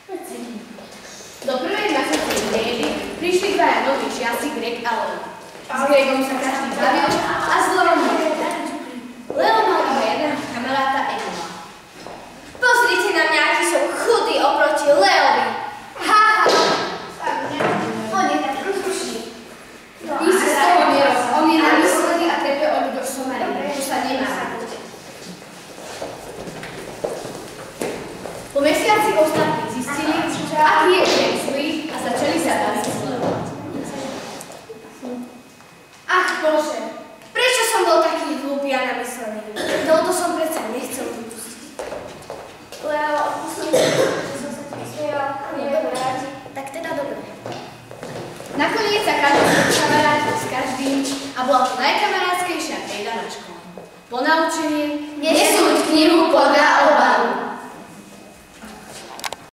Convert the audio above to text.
Do prvej masovej triedy prišli dvaja noví žiaci Greg a Leo. S Gregom sa každý bavil a s Leom Leo mal iba jedného kamaráta Egona. Pozrite na mňa, aký som chudý oproti Leovi. Ha, ha. On je tak rozrušný. Nič sa z toho nerob. On je namyslený a trepe od došomary. To sa nemá. Po mesiaci ostatní zistili, aký je Greg zlý a začali sa baviť s Leom. Ach Bože, prečo som bol taký hlúpy a namyslený? No to som predsa nechcel vypustiť. Leo, odpustím, že som sa ti vysmiela, nebudem rád. Tak teda dobre. Nakoniec sa každý kamarátil s každým a bola to najkamarátskejšia trieda na škole. Po naučení Nesúď knihu podľa